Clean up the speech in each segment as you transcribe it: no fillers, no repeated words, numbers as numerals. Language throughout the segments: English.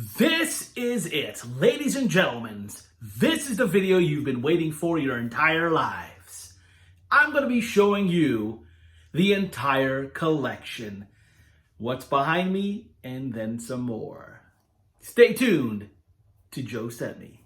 This is it, ladies and gentlemen. This is the video you've been waiting for your entire lives. I'm going to be showing you the entire collection. What's behind me, and then some more. Stay tuned to JoeScentMe.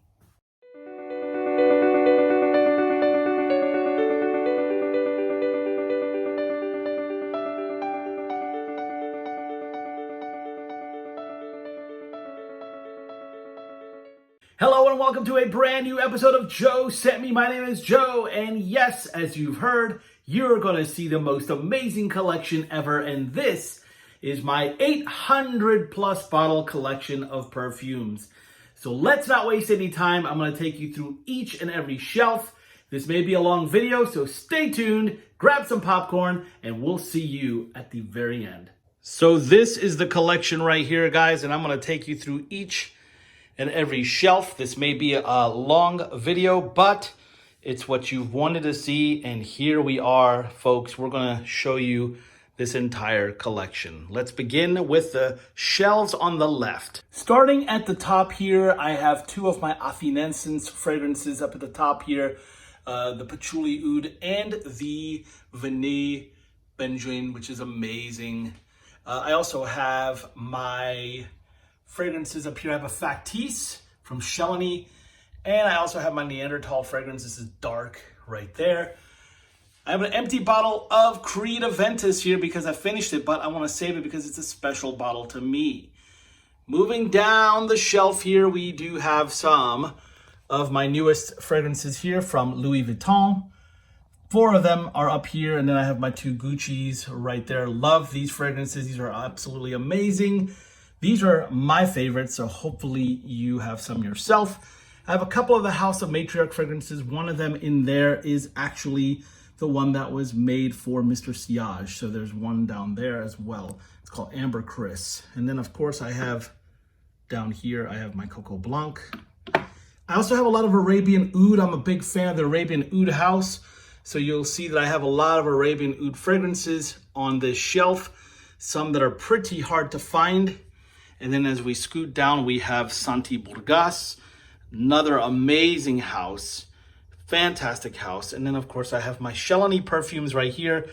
Hello and welcome to a brand new episode of JoeScentMe. My name is Joe, and yes, as you've heard, you're going to see the most amazing collection ever, and this is my 800 plus bottle collection of perfumes. So let's not waste any time. I'm going to take you through each and every shelf. This may be a long video, so stay tuned, grab some popcorn, and we'll see you at the very end. So this is the collection right here, guys, and I'm going to take you through each and every shelf. This may be a long video, but it's what you've wanted to see, and here we are, folks. We're going to show you this entire collection. Let's begin with the shelves on the left. Starting at the top here, I have two of my Affinessence fragrances up at the top here, the Patchouli Oud and the Vanille Benjoin, which is amazing. I also have my fragrances up here. I have a Factice from Chelony, and I also have my Neanderthal fragrance. This is dark right there. I have an empty bottle of Creed Aventus here because I finished it, but I want to save it because it's a special bottle to me. Moving down the shelf here, we do have some of my newest fragrances here from Louis Vuitton. 4 of them are up here, and then I have my 2 Gucci's right there. Love these fragrances. These are absolutely amazing. These are my favorites, so hopefully you have some yourself. I have a couple of the House of Matriarch fragrances. One of them in there is actually the one that was made for Mr. Siage. So there's one down there as well. It's called Amber Chris. And then, of course, I have down here, I have my Coco Blanc. I also have a lot of Arabian Oud. I'm a big fan of the Arabian Oud house. So you'll see that I have a lot of Arabian Oud fragrances on this shelf. Some that are pretty hard to find. And then as we scoot down, we have Santi Burgas, another amazing house, fantastic house. And then, of course, I have my Chelony perfumes right here.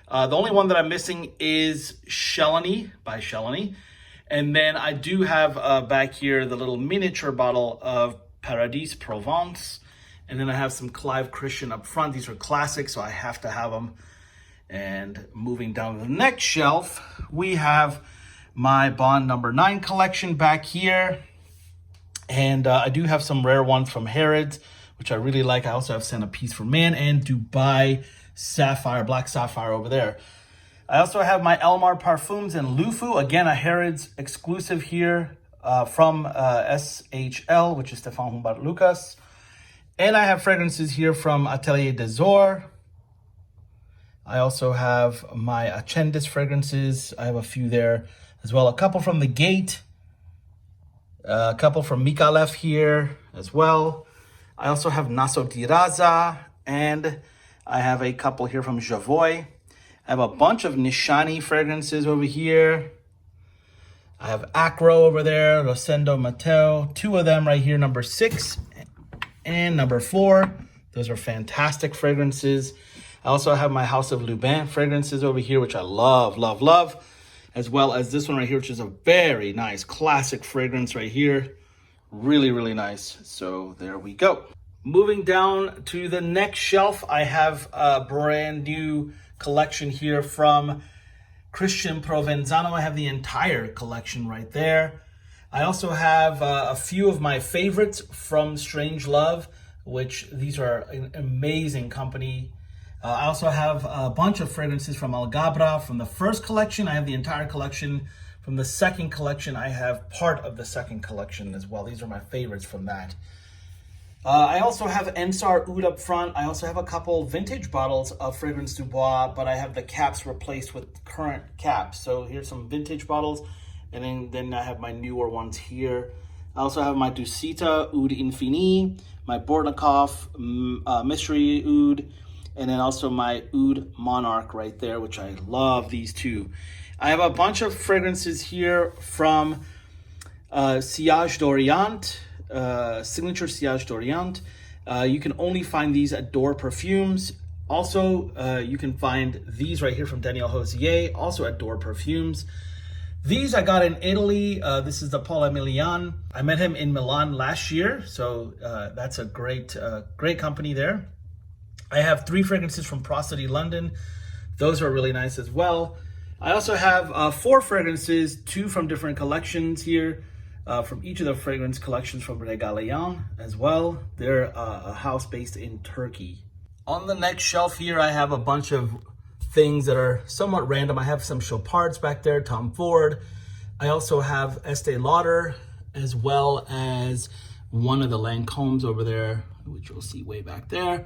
The only one that I'm missing is Chelony by Chelony. And then I do have back here the little miniature bottle of Paradis Provence. And then I have some Clive Christian up front. These are classics, so I have to have them. And moving down to the next shelf, we have my Bond number 9 collection back here. And I do have some rare ones from Harrods, which I really like. I also have Sent a Piece for Man and Dubai Sapphire, Black Sapphire over there. I also have my Elmar Parfums and Lufu. Again, a Harrods exclusive here from SHL, which is Stéphane Humbert Lucas. And I have fragrances here from Atelier des Ors. I also have my Achendis fragrances. I have a few there as well. A couple from The Gate. A couple from Mikalev here as well. I also have Naso di Raza. And I have a couple here from Javoy. I have a bunch of Nishani fragrances over here. I have Acro over there. Rosendo Matteo. 2 of them right here, number 6 and number 4. Those are fantastic fragrances. I also have my House of Lubin fragrances over here, which I love, love, love. As well as this one right here, which is a very nice classic fragrance right here. Really, really nice. So there we go. Moving down to the next shelf, I have a brand new collection here from Christian Provenzano. I have the entire collection right there. I also have a few of my favorites from Strange Love, which these are an amazing company. I also have a bunch of fragrances from Algabra from the first collection. I have the entire collection. From the second collection, I have part of the second collection as well. These are my favorites from that. I also have Ensar Oud up front. I also have a couple vintage bottles of Fragrance du Bois, but I have the caps replaced with current caps. So here's some vintage bottles, and then I have my newer ones here. I also have my Dusita Oud Infini, my Bortnikov Mystery Oud, and then also my Oud Monarch right there, which I love these two. I have a bunch of fragrances here from Sillage d'Orient, signature Sillage d'Orient. You can only find these at Door Perfumes. Also, you can find these right here from Daniel Hosier, also at Door Perfumes. These I got in Italy. This is the Paul Emilian. I met him in Milan last year, so that's a great company there. I have 3 fragrances from Prosody London. Those are really nice as well. I also have 4 fragrances, 2 from different collections here, from each of the fragrance collections from Regalian as well. They're a house based in Turkey. On the next shelf here, I have a bunch of things that are somewhat random. I have some Chopards back there, Tom Ford. I also have Estee Lauder, as well as one of the Lancomes over there, which you'll see way back there.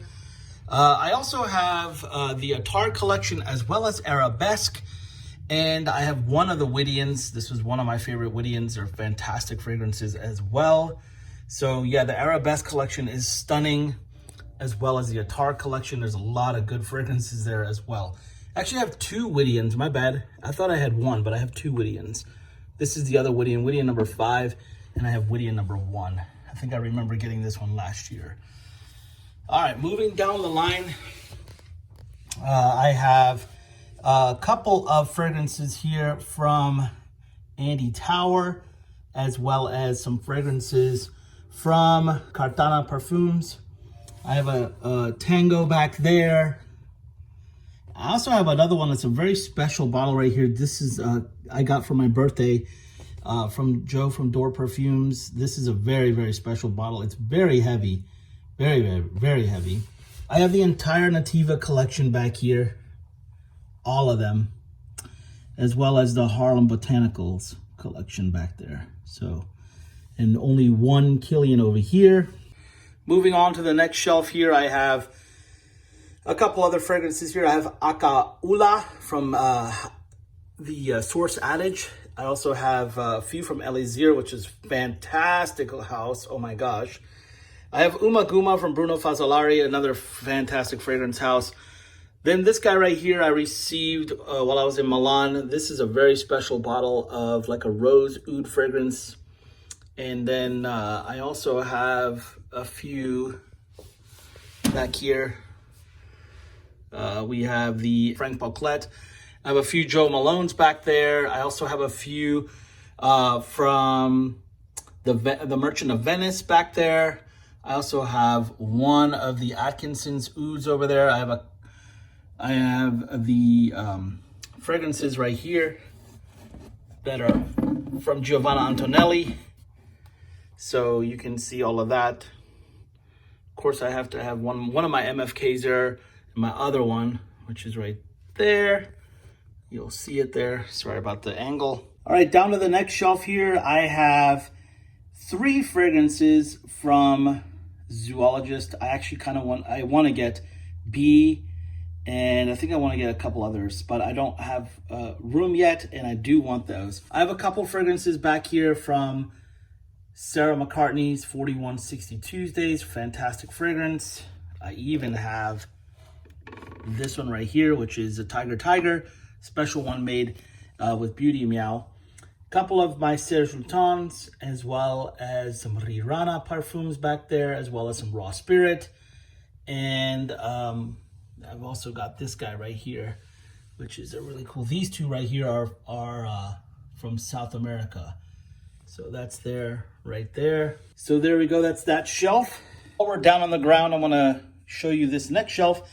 I also have the Attar collection, as well as Arabesque. And I have one of the Whittians. This was one of my favorite Whittians. They're fantastic fragrances as well. So yeah, the Arabesque collection is stunning, as well as the Attar collection. There's a lot of good fragrances there as well. Actually, I have 2 Whittians, my bad. I thought I had 1, but I have 2 Whittians. This is the other Whittian, Whittian number 5, and I have Whittian number 1. I think I remember getting this one last year. All right, moving down the line, I have a couple of fragrances here from Andy Tower, as well as some fragrances from Agatha Perfumes. I have a Tango back there. I also have another one that's a very special bottle right here. This is I got for my birthday from Joe from Door Perfumes. This is a very, very special bottle. It's very heavy, very, very, very heavy. I have the entire Nativa collection back here, all of them, as well as the Harlem Botanicals collection back there. So, and only 1 Killian over here. Moving on to the next shelf here, I have a couple other fragrances here. I have Akaula from the Source Adage. I also have a few from Elysir, which is fantastic house. Oh my gosh. I have Umaguma from Bruno Fazzolari, another fantastic fragrance house. Then this guy right here I received while I was in Milan. This is a very special bottle of like a rose oud fragrance. And then I also have a few back here. We have the Frank Pauclet. I have a few Joe Malones back there. I also have a few from the Merchant of Venice back there. I also have one of the Atkinson's ouds over there. I have the fragrances right here that are from Giovanna Antonelli. So you can see all of that. Of course, I have to have one of my MFKs there. My other one, which is right there. You'll see it there. Sorry about the angle. All right, down to the next shelf here, I have 3 fragrances from Zoologist. I actually want to get B, and I think I want to get a couple others, but I don't have room yet, and I do want those. I have a couple fragrances back here from Sarah McCartney's 4160 Tuesdays. Fantastic fragrance. I even have this one right here, which is a Tiger, special one made with Beauty Meow. A couple of my Serge Lutens, as well as some Rirana Perfumes back there, as well as some Raw Spirit. And I've also got this guy right here, which is a really cool. These 2 right here are from South America. So that's there, right there. So there we go, that's that shelf. While we're down on the ground, I wanna show you this next shelf.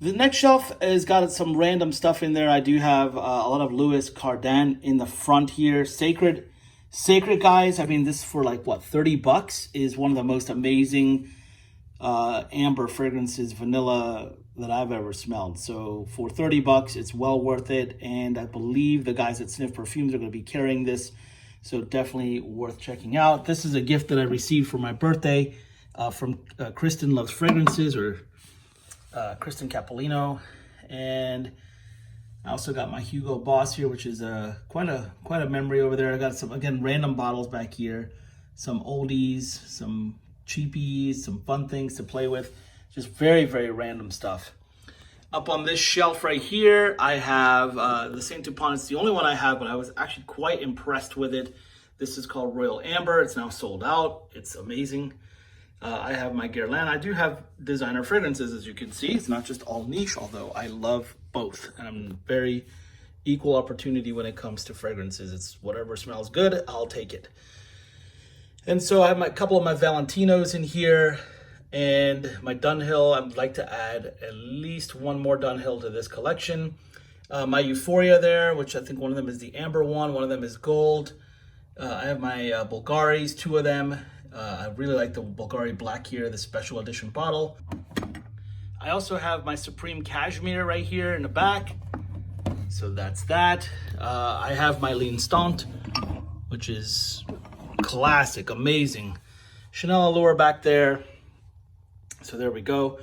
The next shelf has got some random stuff in there. I do have a lot of Louis Cardin in the front here. Sacred guys. I mean, this for like what, $30 is one of the most amazing amber fragrances, vanilla, that I've ever smelled. So for $30, it's well worth it. And I believe the guys at Sniff Perfumes are going to be carrying this. So definitely worth checking out. This is a gift that I received for my birthday from Kristen Loves Fragrances, or Kristen Capolino. And I also got my Hugo Boss here, which is quite a memory over there. I got some, again, random bottles back here, some oldies, some cheapies, some fun things to play with. Just very, very random stuff. Up on this shelf right here, I have the Saint Dupont. It's the only one I have, but I was actually quite impressed with it. This is called Royal Amber. It's now sold out. It's amazing. I have my Guerlain. I do have designer fragrances, as you can see. It's not just all niche, although I love both. And I'm very equal opportunity when it comes to fragrances. It's whatever smells good, I'll take it. And so I have a couple of my Valentinos in here and my Dunhill. I'd like to add at least one more Dunhill to this collection. My Euphoria there, which I think one of them is the amber one of them is gold. I have my Bulgaris, 2 of them. I really like the Bulgari Black here, the special edition bottle. I also have my Supreme Cashmere right here in the back. So that's that. I have my L'Instant, which is classic, amazing. Chanel Allure back there. So there we go.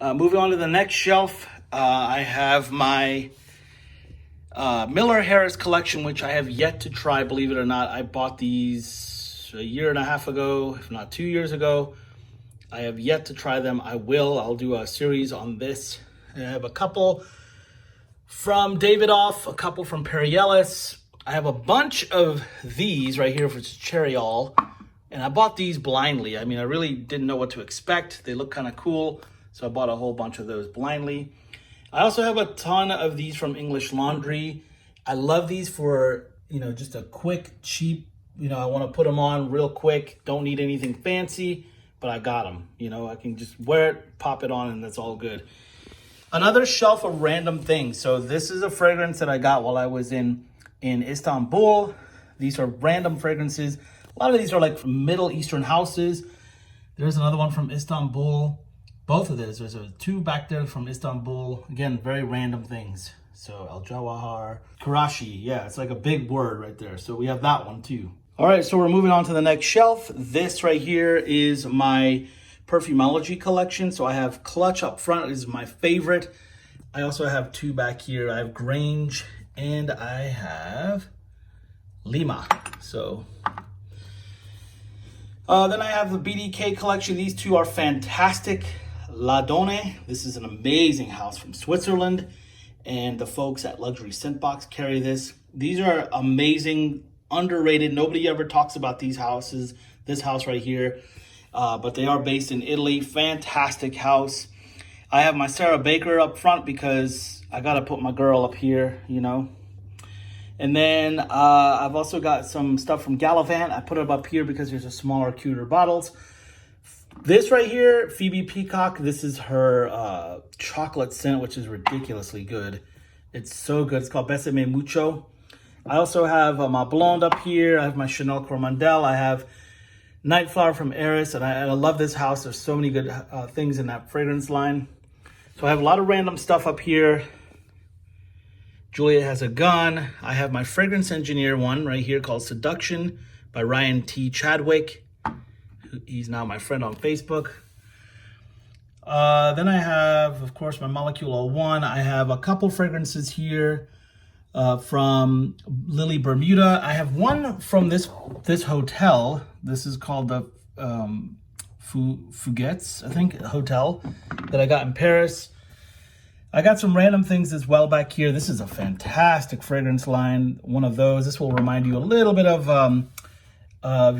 Moving on to the next shelf, I have my Miller Harris collection, which I have yet to try, believe it or not. I bought these a year and a half ago, if not 2 years ago. I have yet to try them. I will. I'll do a series on this. I have a couple from Davidoff, a couple from Perry Ellis. I have a bunch of these right here for Cherry All, and I bought these blindly. I mean, I really didn't know what to expect. They look kind of cool, so I bought a whole bunch of those blindly. I also have a ton of these from English Laundry. I love these for, just a quick, cheap, I want to put them on real quick. Don't need anything fancy, but I got them. I can just wear it, pop it on, and that's all good. Another shelf of random things. So this is a fragrance that I got while I was in Istanbul. These are random fragrances. A lot of these are like from Middle Eastern houses. There's another one from Istanbul. Both of those. There's 2 back there from Istanbul. Again, very random things. So Al Jawahar, Karachi. Yeah, it's like a big word right there. So we have that one too. All right, so we're moving on to the next shelf. This right here is my Ology collection. So I have Clutch up front, is my favorite. I also have 2 back here. I have Grange and I have Lima. So then I have the BDK collection. These 2 are fantastic. La Donne, this is an amazing house from Switzerland, and the folks at Luxury Scent Box carry this. These are amazing, underrated. Nobody ever talks about these houses, this house right here, but they are based in Italy. Fantastic house. I have my Sarah Baker up front because I got to put my girl up here, And then I've also got some stuff from Gallivant. I put it up here because there's a smaller, cuter bottles. This right here, Phoebe Peacock, this is her chocolate scent, which is ridiculously good. It's so good. It's called Besame Mucho. I also have my Blonde up here. I have my Chanel Coromandel. I have Night Flower from Eris, and I love this house. There's so many good things in that fragrance line. So I have a lot of random stuff up here. Juliet Has a Gun. I have my Fragrance Engineer one right here called Seduction by Ryan T. Chadwick. He's now my friend on Facebook. Then I have, of course, my Molecule 01. I have a couple fragrances here from Lily Bermuda. I have one from this hotel. This is called the Fuguettes, I think, hotel that I got in Paris. I got some random things as well back here. This is a fantastic fragrance line. One of those. This will remind you a little bit of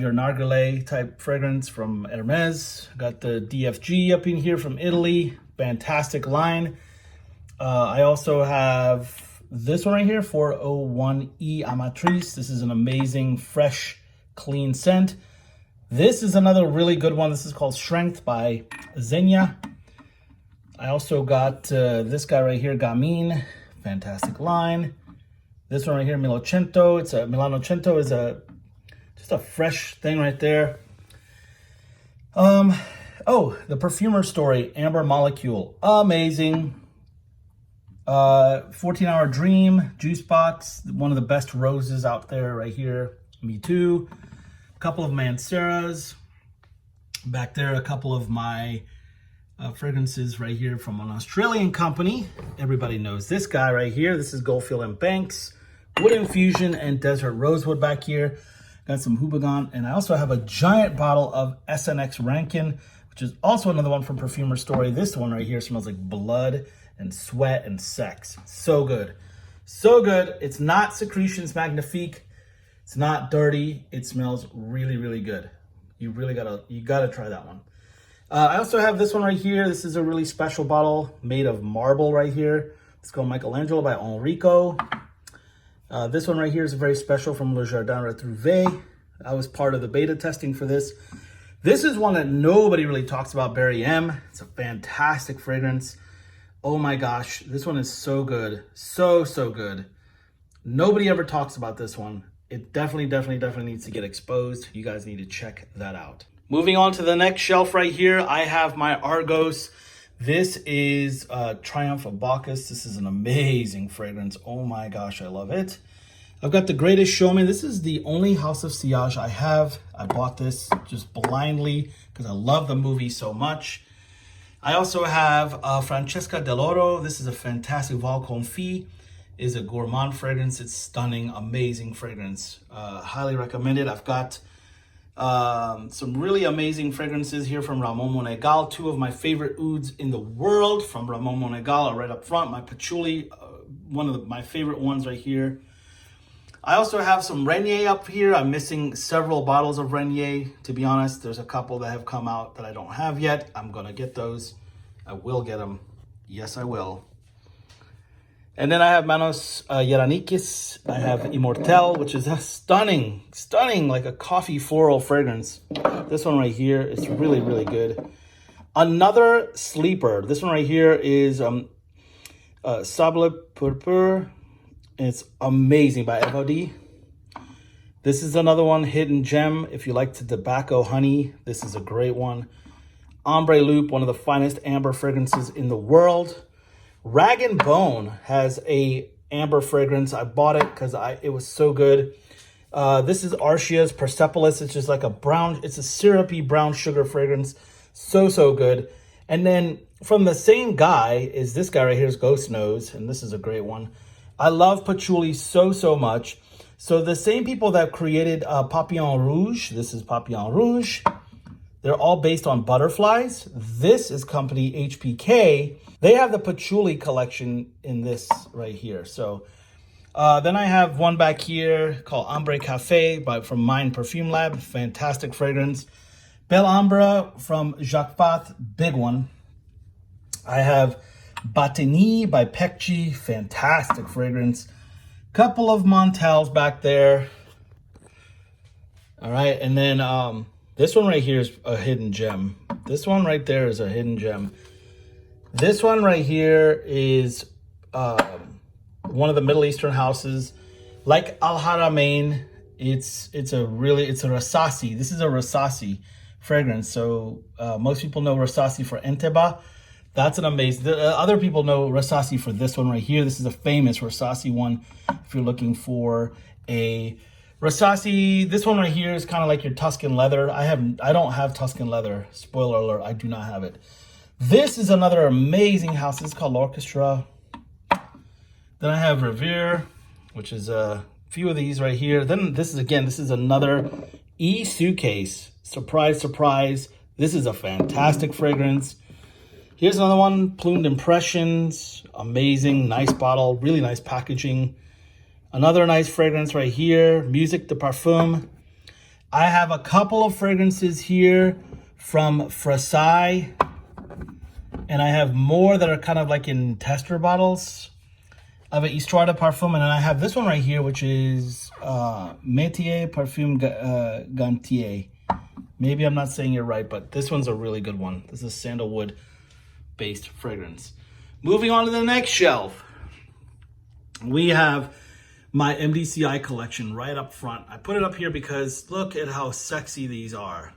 your Narguilé type fragrance from Hermes. Got the DFG up in here from Italy. Fantastic line. I also have this one right here, 401E Amatrice. This is an amazing, fresh, clean scent. This is another really good one. This is called Strength by Zegna. I also got this guy right here, Gamine. Fantastic line. This one right here, Milano Cento is just a fresh thing right there. Oh, the Perfumer Story, Amber Molecule. Amazing. 14-Hour Dream, Juice Box, one of the best roses out there right here. Me too. A couple of Manceras. Back there, a couple of my fragrances right here from an Australian company. Everybody knows this guy right here. This is Goldfield and Banks. Wood Infusion and Desert Rosewood back here. Got some Houbagon. And I also have a giant bottle of SNX Rankin, which is also another one from Perfumer Story. This one right here smells like blood and sweat and sex. So good. So good. It's not Secretions Magnifique. It's not dirty. It smells really, really good. You gotta try that one. I also have this one right here. This is a really special bottle made of marble right here. It's called Michelangelo by Enrico. This one right here is very special from Le Jardin Retrouvé. I was part of the beta testing for this. This is one that nobody really talks about, Barry M. It's a fantastic fragrance. Oh my gosh, this one is so good. So good. Nobody ever talks about this one. It definitely needs to get exposed. You guys need to check that out. Moving on to the next shelf right here, I have my Argos. This is Triumph of Bacchus. This is an amazing fragrance. Oh my gosh, I love it. I've got the Greatest Showman. This is the only House of Sillage I have. I bought this just blindly because I love the movie so much. I also have Francesca Dell'Oro. This is a fantastic Val Confit. Is a gourmand fragrance. It's stunning, amazing fragrance. Highly recommended. I've got some really amazing fragrances here from Ramon Monegal. Two of my favorite ouds in the world from Ramon Monegal are right up front. My Patchouli, one of my favorite ones right here. I also have some Renier up here. I'm missing several bottles of Renier, to be honest. There's a couple that have come out that I don't have yet. I'm gonna get those. I will get them. Yes, I will. And then I have Manos Yeranikis. I have Immortel, which is a stunning, like a coffee floral fragrance. This one right here is really, really good. Another sleeper. This one right here is Sable Purpur. It's amazing by FOD. This is another one, hidden gem. If you like the tobacco honey, this is a great one. Ombre Loop, one of the finest amber fragrances in the world. Rag & Bone has a amber fragrance. I bought it because it was so good. This is Arcia's Persepolis. It's just like a brown, it's a syrupy brown sugar fragrance. So good. And then from the same guy is this guy right here, is Ghost Nose, and this is a great one. I love Patchouli so much. So the same people that created Papillon Rouge, this is Papillon Rouge. They're all based on butterflies. This is company HPK. They have the Patchouli collection in this right here. So then I have one back here called Ambre Cafe from Mine Perfume Lab. Fantastic fragrance. Belle Ambre from Jacques Path. Big one. I have Batini by Pecci. Fantastic fragrance. Couple of Montels back there. All right. And then this one right here is a hidden gem. This one right there is a hidden gem. This one right here is one of the Middle Eastern houses, like Al Haramain. It's a Rasasi. This is a Rasasi fragrance. So most people know Rasasi for Entebbe. That's an amazing. Other people know Rasasi for this one right here. This is a famous Rasasi one. If you're looking for a Rasasi, this one right here is kind of like your Tuscan leather. I don't have Tuscan leather. Spoiler alert, I do not have it. This is another amazing house. This is called L'Orchestra. Then I have Revere, which is a few of these right here. Then this is another E-Suitcase. Surprise. This is a fantastic fragrance. Here's another one, Plumed Impressions. Amazing, nice bottle, really nice packaging. Another nice fragrance right here, Musique de Parfum. I have a couple of fragrances here from Versailles. And I have more that are kind of like in tester bottles. I have an Histoire de Parfum, and then I have this one right here, which is Métier Parfum Gantier. Maybe I'm not saying it right, but this one's a really good one. This is sandalwood-based fragrance. Moving on to the next shelf. We have my MDCI collection right up front. I put it up here because look at how sexy these are.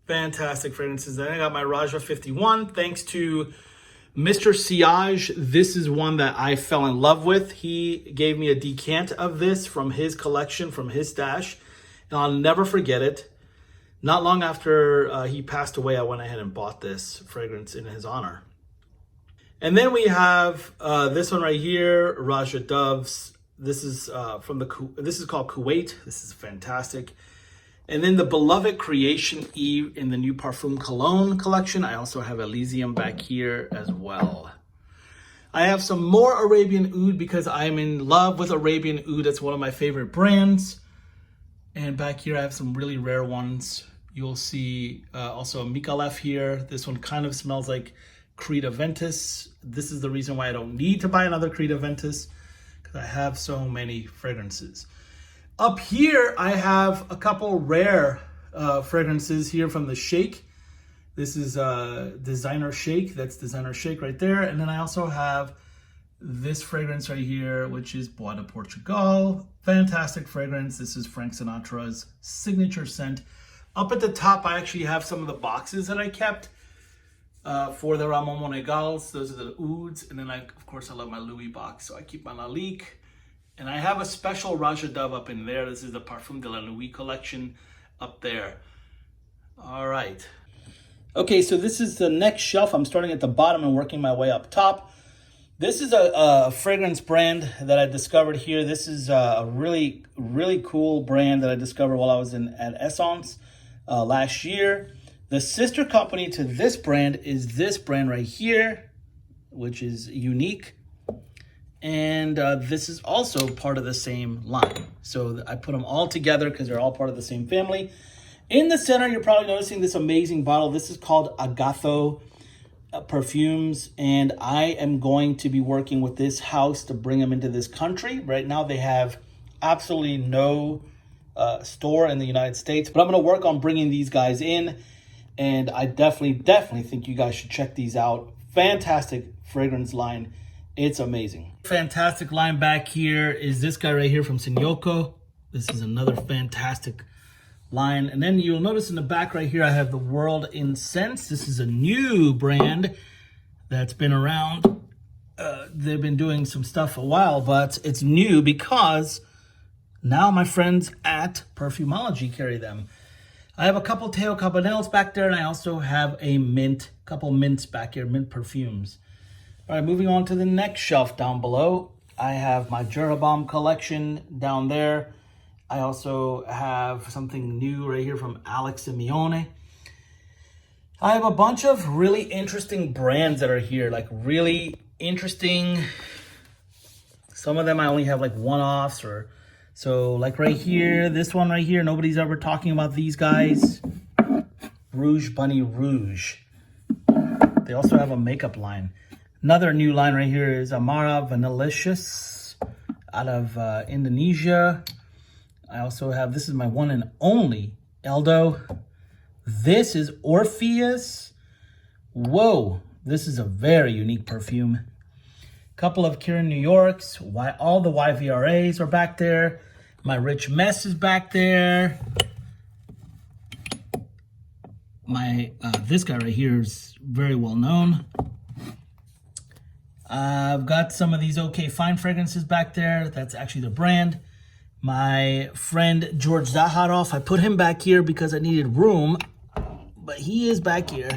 Fantastic fragrances. Then I got my Raja 51. Thanks to Mr. Sillage, this is one that I fell in love with. He gave me a decant of this from his collection, from his stash, and I'll never forget it. Not long after he passed away, I went ahead and bought this fragrance in his honor. And then we have this one right here, Raja Doves. This is this is called Kuwait. This is fantastic. And then the Beloved Creation Eve in the new Parfum Cologne collection. I also have Elysium back here as well. I have some more Arabian Oud because I'm in love with Arabian Oud. It's one of my favorite brands. And back here, I have some really rare ones. You'll see also a Miguel here. This one kind of smells like Creed Aventus. This is the reason why I don't need to buy another Creed Aventus, because I have so many fragrances. Up here, I have a couple rare fragrances here from the Shake. This is Designer Shake. That's Designer Shake right there. And then I also have this fragrance right here, which is Bois de Portugal. Fantastic fragrance. This is Frank Sinatra's signature scent. Up at the top, I actually have some of the boxes that I kept for the Ramon Monegals. Those are the ouds. And then, of course, I love my Louis box, so I keep my Lalique. And I have a special Raja Dove up in there. This is the Parfum de la Nuit collection up there. All right. Okay, so this is the next shelf. I'm starting at the bottom and working my way up top. This is a fragrance brand that I discovered here. This is a really, really cool brand that I discovered while I was at Essence last year. The sister company to this brand is this brand right here, which is unique. And this is also part of the same line. So I put them all together because they're all part of the same family. In the center, you're probably noticing this amazing bottle. This is called Agatha Perfumes, and I am going to be working with this house to bring them into this country. Right now, they have absolutely no store in the United States, but I'm going to work on bringing these guys in, and I definitely think you guys should check these out. Fantastic fragrance line. It's amazing. Fantastic line back here is this guy right here from Signoko. This is another fantastic line. And then you'll notice in the back right here, I have the World Incense. This is a new brand that's been around. They've been doing some stuff a while, but it's new because now my friends at Perfumology carry them. I have a couple Teo Cabanels back there, and I also have a couple mints back here, mint perfumes. All right, moving on to the next shelf down below. I have my Jeroboam collection down there. I also have something new right here from Alex Simeone. I have a bunch of really interesting brands that are here, like really interesting. Some of them I only have like one-offs, or so like right here, this one right here, nobody's ever talking about these guys. Rouge Bunny Rouge. They also have a makeup line. Another new line right here is Amara Vanillicious out of Indonesia. I also have, this is my one and only Eldo. This is Orpheus. Whoa, this is a very unique perfume. Couple of Kirin New Yorks. All the YVRAs are back there. My Rich Mess is back there. My this guy right here is very well known. I've got some of these OK Fine fragrances back there. That's actually the brand. My friend George Zaharoff, I put him back here because I needed room, but he is back here.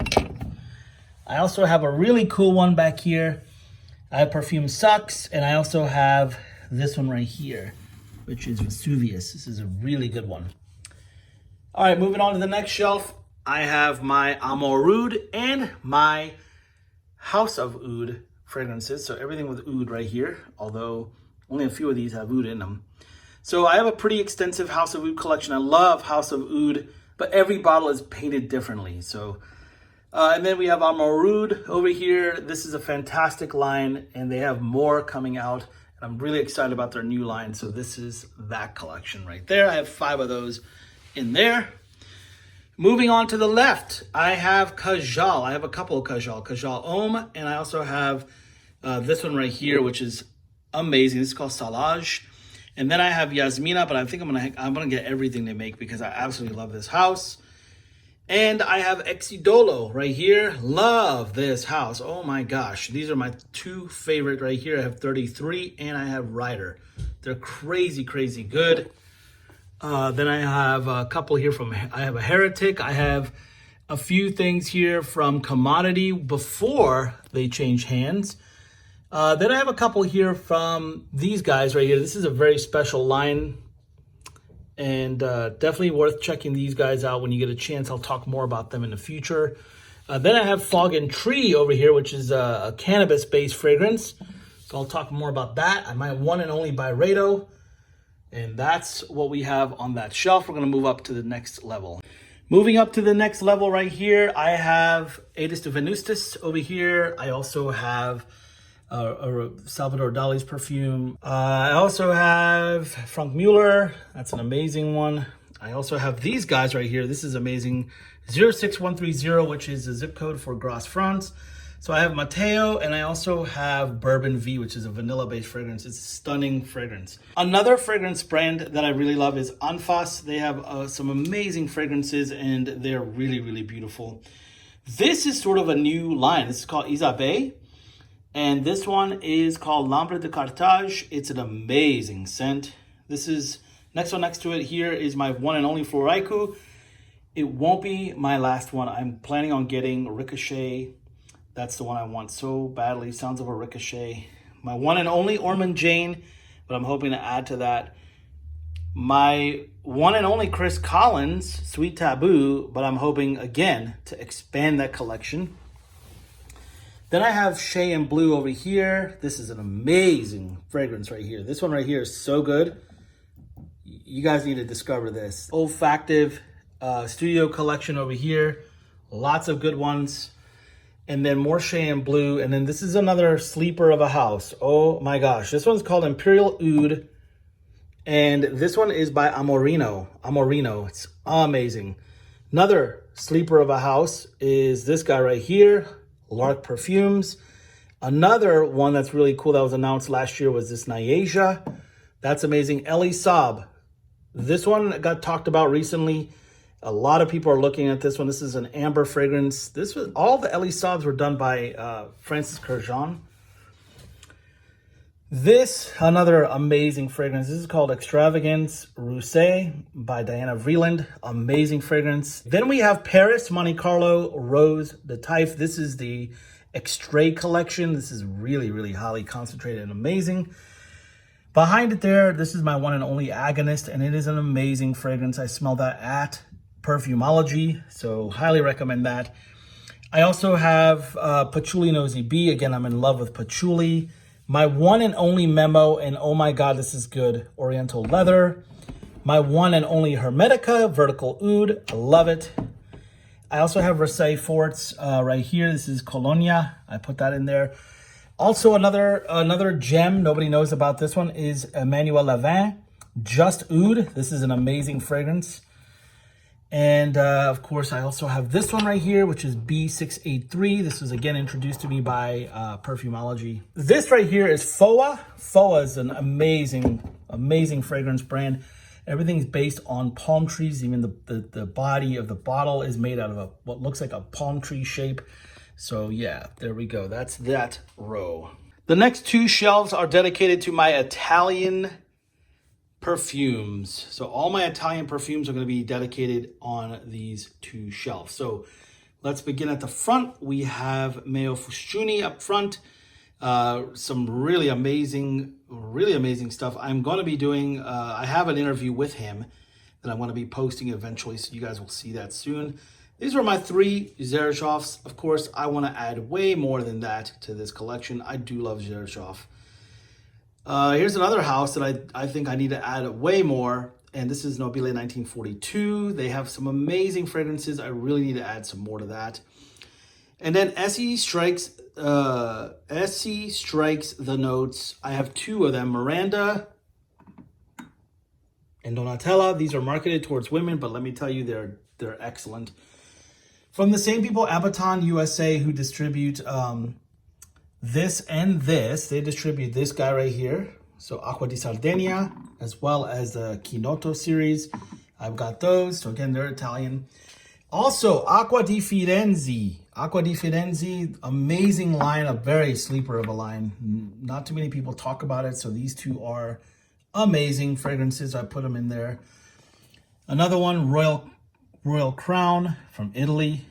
I also have a really cool one back here. I have Perfume Sucks, and I also have this one right here, which is Vesuvius. This is a really good one. All right, moving on to the next shelf. I have my Amour Oud and my House of Oud fragrances. So everything with oud right here, although only a few of these have oud in them. So I have a pretty extensive House of Oud collection. I love House of Oud, but every bottle is painted differently. So, and then we have Amour Oud over here. This is a fantastic line, and they have more coming out. And I'm really excited about their new line. So this is that collection right there. I have 5 of those in there. Moving on to the left, I have Kajal. I have a couple of Kajal. Kajal Homme, and I also have this one right here, which is amazing. This is called Salage. And then I have Yasmina, but I think I'm gonna get everything they make because I absolutely love this house. And I have Exidolo right here. Love this house. Oh my gosh. These are my 2 favorite right here. I have 33 and I have Rider. They're crazy, crazy good. Then I have a couple here I have a Heretic. I have a few things here from Commodity before they change hands. Then I have a couple here from these guys right here. This is a very special line, and definitely worth checking these guys out when you get a chance. I'll talk more about them in the future. Then I have Fog and Tree over here, which is a cannabis-based fragrance. So I'll talk more about that. My one and only Byredo. And that's what we have on that shelf. We're gonna move up to the next level. Moving up to the next level right here, I have Edis de Venustis over here. I also have Salvador Dali's perfume. I also have Frank Mueller. That's an amazing one. I also have these guys right here. This is amazing. 06130, which is the zip code for Grasse, France. So I have Matteo, and I also have Bourbon V, which is a vanilla-based fragrance. It's a stunning fragrance. Another fragrance brand that I really love is Anfas. They have some amazing fragrances, and they're really, really beautiful. This is sort of a new line. This is called Isabelle, and this one is called L'Ambre de Carthage. It's an amazing scent. This is, next to it here is my one and only Floraiku. It won't be my last one. I'm planning on getting Ricochet. That's the one I want so badly. Sounds of a Ricochet. My one and only Ormond Jane, but I'm hoping to add to that. My one and only Chris Collins, Sweet Taboo, but I'm hoping, again, to expand that collection. Then I have Shea and Blue over here. This is an amazing fragrance right here. This one right here is so good. You guys need to discover this. Olfactive Studio Collection over here. Lots of good ones. And then more Shea and Blue. And then this is another sleeper of a house. Oh my gosh. This one's called Imperial Oud. And this one is by Amorino. It's amazing. Another sleeper of a house is this guy right here. Lark Perfumes. Another one that's really cool that was announced last year was this Niaja. That's amazing. Elie Saab. This one got talked about recently. A lot of people are looking at this one. This is an amber fragrance. This was all the Elie Saabs were done by Francis Kurkdjian. This, another amazing fragrance. This is called Extravagance Roussé by Diana Vreeland. Amazing fragrance. Then we have Paris Monte Carlo Rose de Taif. This is the Extrait collection. This is really, really highly concentrated and amazing. Behind it there, this is my one and only Agonist, and it is an amazing fragrance. I smell that at Perfumology, so highly recommend that. I also have Patchouli Nosy B. Again, I'm in love with Patchouli. My one and only Memo, and oh my God, this is good, Oriental Leather. My one and only Hermetica, Vertical Oud. I love it. I also have Versailles Forts right here. This is Colonia. I put that in there. Also, another gem, nobody knows about this one, is Emmanuel Lavin, Just Oud. This is an amazing fragrance. And of course, I also have this one right here, which is B683. This was again introduced to me by Perfumology. This right here is Foa. Foa is an amazing fragrance brand. Everything's based on palm trees. Even the body of the bottle is made out of what looks like a palm tree shape. So yeah, there we go. That's that row. The next two shelves are dedicated to my Italian perfumes. So all my Italian perfumes are going to be dedicated on these two shelves. So let's begin at the front. We have Maio Fustuni up front. Some really amazing stuff. I'm going to be doing, I have an interview with him that I'm going to be posting eventually, so you guys will see that soon. These were my three Xeroshovs. Of course, I want to add way more than that to this collection. I do love Xeroshov. Here's another house that I think I need to add way more, and this is Nobile 1942. They have some amazing fragrances. I really need to add some more to that. And then Essie strikes the notes. I have two of them, Miranda and Donatella. These are marketed towards women, but let me tell you, they're excellent. From the same people, Abaton USA, who distribute this and this. They distribute this guy right here. So Acqua di Sardegna, as well as the Kinoto series. I've got those. So again, they're Italian. Also, Acqua di Firenze. Acqua di Firenze, amazing line, a very sleeper of a line. Not too many people talk about it, so these two are amazing fragrances. I put them in there. Another one, Royal Crown from Italy.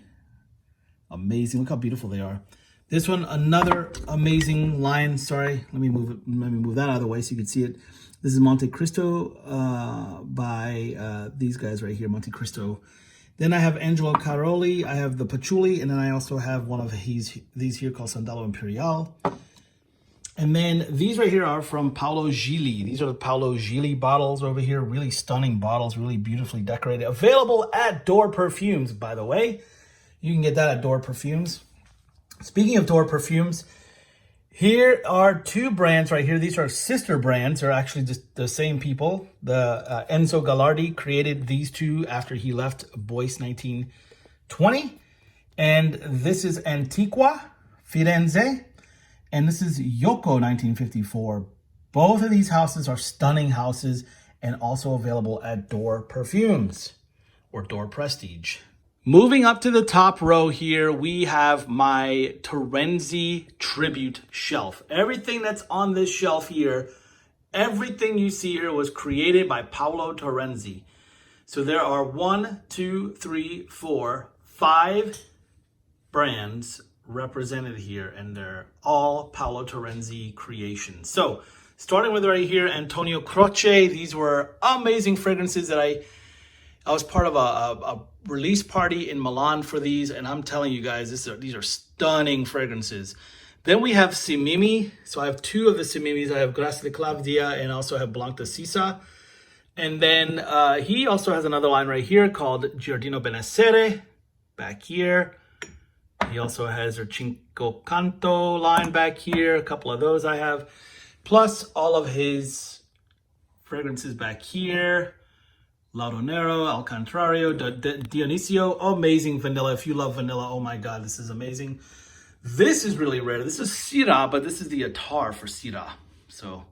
Amazing. Look how beautiful they are. This one, another amazing line. Sorry, let me move that out of the way so you can see it. This is Monte Cristo by these guys right here, Monte Cristo. Then I have Angelo Caroli. I have the Patchouli, and then I also have one of these here called Sandalo Imperial. And then these right here are from Paolo Gili. These are the Paolo Gili bottles over here. Really stunning bottles, really beautifully decorated. Available at Door Perfumes, by the way. You can get that at Door Perfumes. Speaking of Door Perfumes, here are two brands right here. These are sister brands. They're actually just the same people. The Enzo Gallardi created these two after he left Boyce 1920. And this is Antiqua, Firenze. And this is Yoko 1954. Both of these houses are stunning houses and also available at Door Perfumes or Door Prestige. Moving up to the top row here, we have my Terenzi tribute shelf. Everything that's on this shelf here, everything you see here was created by Paolo Terenzi. So there are 5 brands represented here, and they're all Paolo Terenzi creations. So starting with right here, Antonio Croce. These were amazing fragrances that I was part of a release party in Milan for these, and I'm telling you guys, these are stunning fragrances. Then we have Simimi. So I have two of the Simimis. I have Gracia de Clavidia and also have Blanc de Sisa. And then he also has another line right here called Giardino Benessere back here. He also has her Cinco Canto line back here. A couple of those I have. Plus all of his fragrances back here. Laudonero, Al Contrario, Dionisio. Amazing vanilla. If you love vanilla, oh my God, this is amazing. This is really rare. This is Syrah, but this is the attar for Syrah. So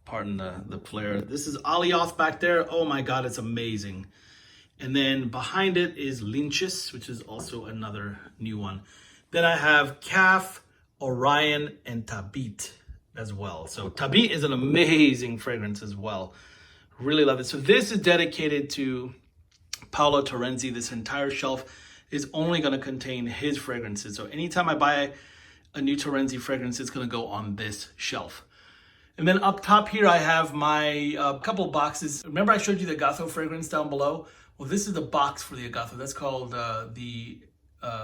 pardon the flare. This is Alioth back there. Oh my God, it's amazing. And then behind it is Lynchus, which is also another new one. Then I have Calf, Orion, and Tabit as well. So Tabit is an amazing fragrance as well. Really love it. So this is dedicated to Paolo Terenzi. This entire shelf is only going to contain his fragrances. So anytime I buy a new Terenzi fragrance, it's going to go on this shelf. And then up top here, I have my couple boxes. Remember I showed you the Agatha fragrance down below? Well, this is the box for the Agatha. That's called the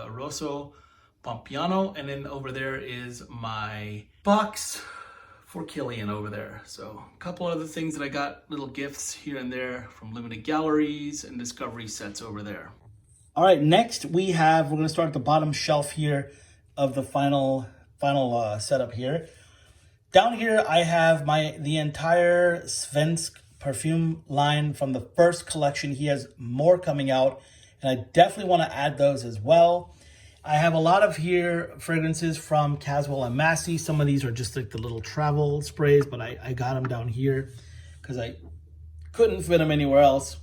Rosso Pompiano. And then over there is my box for Killian over there. So a couple other things that I got, little gifts here and there from limited galleries and discovery sets over there. All right, next we're going to start at the bottom shelf here of the final setup here. Down here, I have the entire Svensk perfume line from the first collection. He has more coming out, and I definitely want to add those as well. I have a lot of here fragrances from Caswell and Massey. Some of these are just like the little travel sprays, but I got them down here because I couldn't fit them anywhere else.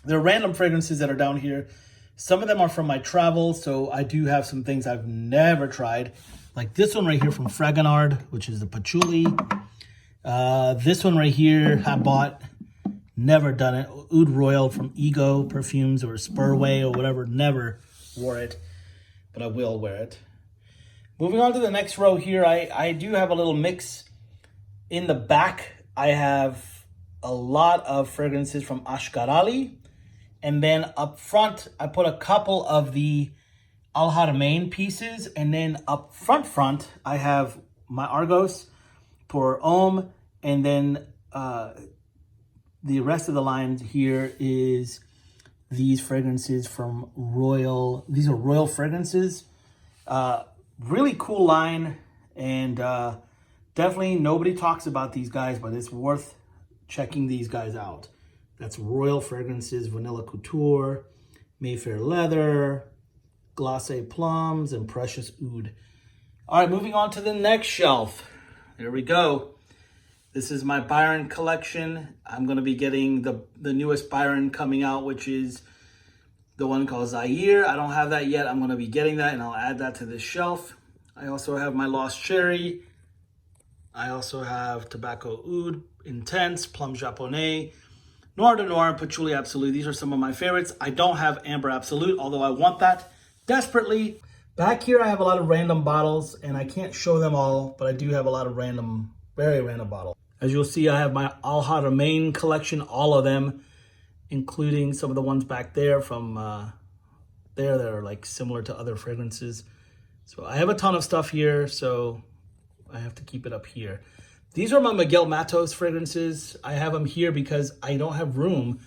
There are random fragrances that are down here. Some of them are from my travels, so I do have some things I've never tried. Like this one right here from Fragonard, which is the Patchouli. This one right here, I bought, never done it. Oud Royal from Ego Perfumes or Spurway or whatever, never wore it, but I will wear it. Moving on to the next row here, I do have a little mix. In the back, I have a lot of fragrances from Ashgarali. And then up front, I put a couple of the Al Haramain pieces. And then up front, I have my Argos pour Homme. And then the rest of the lines here is these fragrances from Royal. These are Royal fragrances. Really cool line. And definitely nobody talks about these guys, but it's worth checking these guys out. That's Royal Fragrances, Vanilla Couture, Mayfair Leather, Glacé Plums, and Precious Oud. All right, moving on to the next shelf. There we go. This is my Pyrin collection. I'm going to be getting the newest Pyrin coming out, which is the one called Zaire. I don't have that yet. I'm going to be getting that, and I'll add that to this shelf. I also have my Lost Cherry. I also have Tobacco Oud, Intense, Plum Japonais, Noir de Noir, and Patchouli Absolute. These are some of my favorites. I don't have Amber Absolute, although I want that desperately. Back here, I have a lot of random bottles, and I can't show them all, but I do have a lot of random, very random bottles. As you'll see, I have my Al Haramain collection, all of them, including some of the ones back there from there that are like similar to other fragrances. So I have a ton of stuff here, so I have to keep it up here. These are my Miguel Mattos fragrances. I have them here because I don't have room,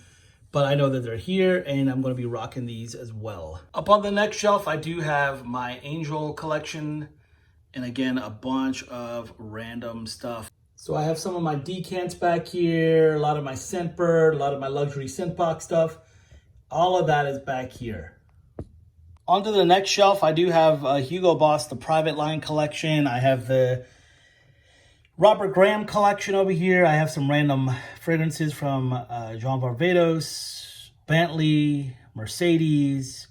but I know that they're here and I'm going to be rocking these as well. Up on the next shelf, I do have my Ysl Collection. And again, a bunch of random stuff. So I have some of my decants back here, a lot of my Scentbird, a lot of my luxury scent box stuff. All of that is back here. Onto the next shelf, I do have Hugo Boss, the private line collection. I have the Robert Graham collection over here. I have some random fragrances from Jean Barbados, Bentley, Mercedes,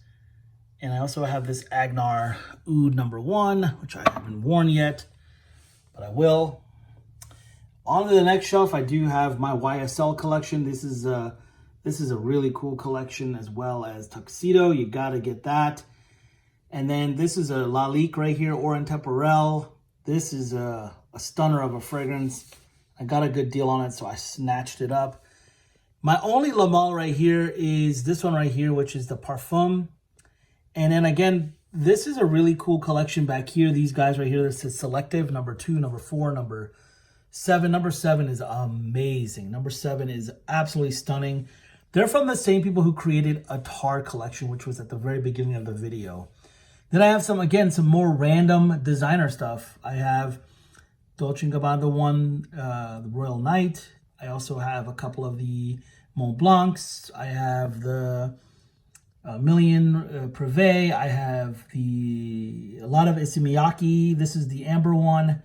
and I also have this Agnar Oud #1, which I haven't worn yet, but I will. On to the next shelf, I do have my YSL collection. This is a really cool collection, as well as Tuxedo. You gotta get that. And then this is a Lalique right here, Orin Temporel. This is a stunner of a fragrance. I got a good deal on it, so I snatched it up. My only Le Male right here is this one right here, which is the Perfume. And then again, this is a really cool collection back here. These guys right here, this is Selective, #2, #4, #7. #7 is amazing. #7 is absolutely stunning. They're from the same people who created a Tar collection, which was at the very beginning of the video. Then I have some more random designer stuff. I have Dolce & Gabbana one, the Royal Knight. I also have a couple of the Mont Blancs. I have the Million Privé. I have a lot of Issey Miyake. This is the Amber one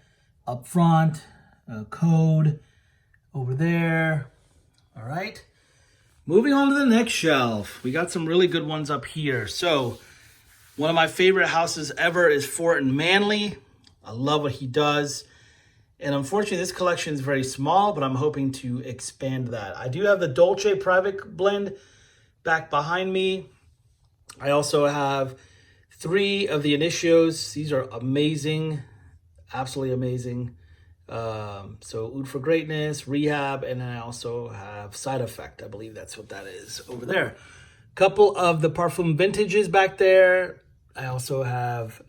up front. Code over there. All right. Moving on to the next shelf. We got some really good ones up here. So one of my favorite houses ever is Fort and Manley. I love what he does. And unfortunately, this collection is very small, but I'm hoping to expand that. I do have the Dolce Private Blend back behind me. I also have 3 of the Initios. These are amazing, absolutely amazing. So Oud for Greatness, Rehab, and then I also have Side Effect. I believe that's what that is over there. Couple of the Parfum vintages back there. I also have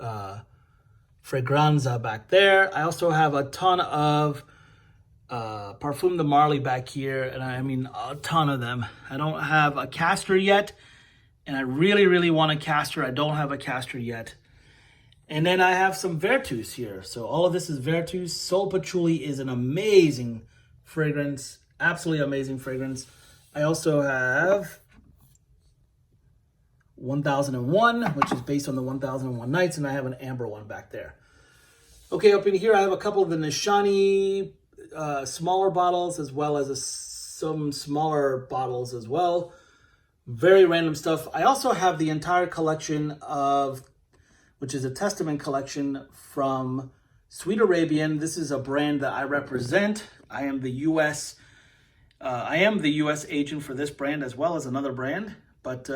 Fragranza back there. I also have a ton of Parfum de Marly back here, and I mean a ton of them. I don't have a Castor yet, and I really, really want a Castor. I don't have a Castor yet. And then I have some Vertus here. So all of this is Vertus. Sol Patchouli is an amazing fragrance, absolutely amazing fragrance. I also have 1001, which is based on the 1001 Nights, and I have an amber one back there. Okay, up in here I have a couple of the Nishani smaller bottles, as well as some smaller bottles as well. Very random stuff. I also have the entire collection of, which is a Testament collection from Sweet Arabian. This is a brand that I represent. I am the U.S. agent for this brand, as well as another brand. But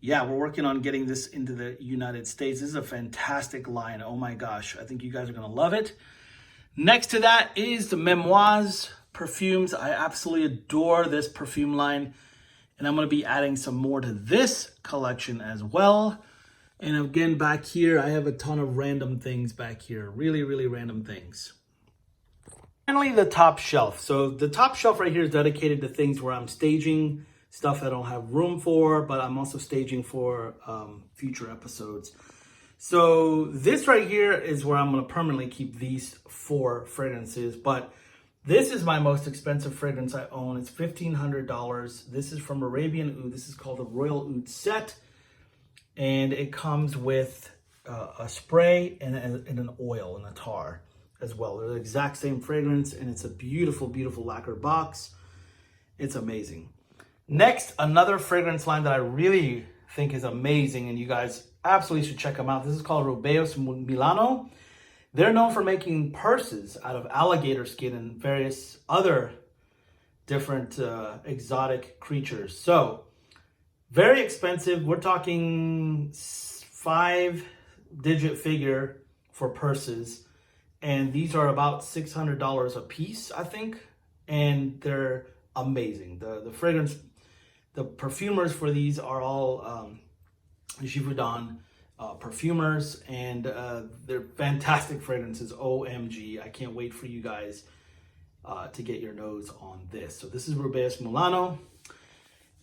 yeah, we're working on getting this into the United States. This is a fantastic line. Oh my gosh, I think you guys are gonna love it. Next to that is the Memoize Perfumes. I absolutely adore this perfume line, and I'm gonna be adding some more to this collection as well. And again, back here, I have a ton of random things back here. Really, really random things. Finally, the top shelf. So the top shelf right here is dedicated to things where I'm staging stuff I don't have room for, but I'm also staging for future episodes. So this right here is where I'm going to permanently keep these 4 fragrances. But this is my most expensive fragrance I own. It's $1,500. This is from Arabian Oud. This is called the Royal Oud Set. And it comes with a spray and an oil and a tar as well. They're the exact same fragrance, and it's a beautiful, beautiful lacquer box. It's amazing. Next, another fragrance line that I really think is amazing, and you guys absolutely should check them out. This is called Rubeus Milano. They're known for making purses out of alligator skin and various other different exotic creatures. So, very expensive. We're talking 5-digit figure for purses. And these are about $600 a piece, I think. And they're amazing. The fragrance, the perfumers for these are all Vuitton. perfumers, and they're fantastic fragrances. OMG, I can't wait for you guys to get your nose on this. So this is Rubeus Milano.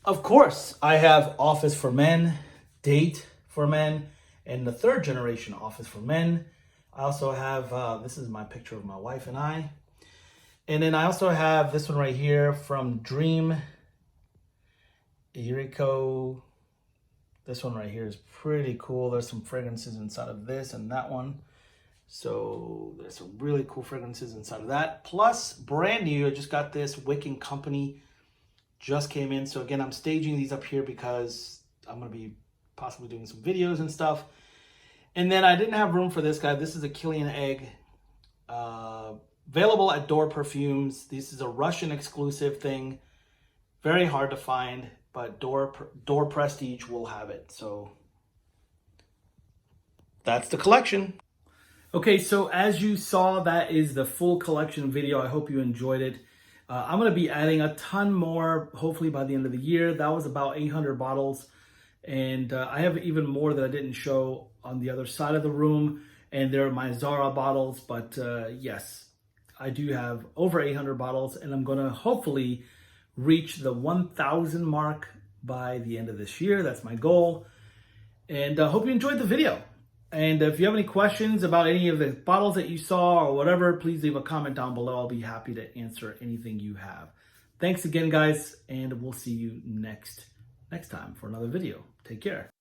Of course, I have Office for Men, Date for Men, and the 3rd generation Office for Men. I also have, this is my picture of my wife and I. And then I also have this one right here from Dream Eurico. This one right here is pretty cool. There's some fragrances inside of this and that one. So there's some really cool fragrances inside of that. Plus, brand new, I just got this Wick & Company. Just came in. So again, I'm staging these up here because I'm going to be possibly doing some videos and stuff. And then I didn't have room for this guy. This is a Killian Egg. Available at Door Perfumes. This is a Russian exclusive thing. Very hard to find, but Door Prestige will have it. So that's the collection. Okay, so as you saw, that is the full collection video. I hope you enjoyed it. I'm going to be adding a ton more, hopefully by the end of the year. That was about 800 bottles. And I have even more that I didn't show on the other side of the room. And they're my Zara bottles. But yes, I do have over 800 bottles. And I'm going to hopefully reach the 1,000 mark by the end of this year. That's my goal. And I hope you enjoyed the video. And if you have any questions about any of the bottles that you saw or whatever, please leave a comment down below. I'll be happy to answer anything you have. Thanks again, guys, and we'll see you next time for another video. Take care.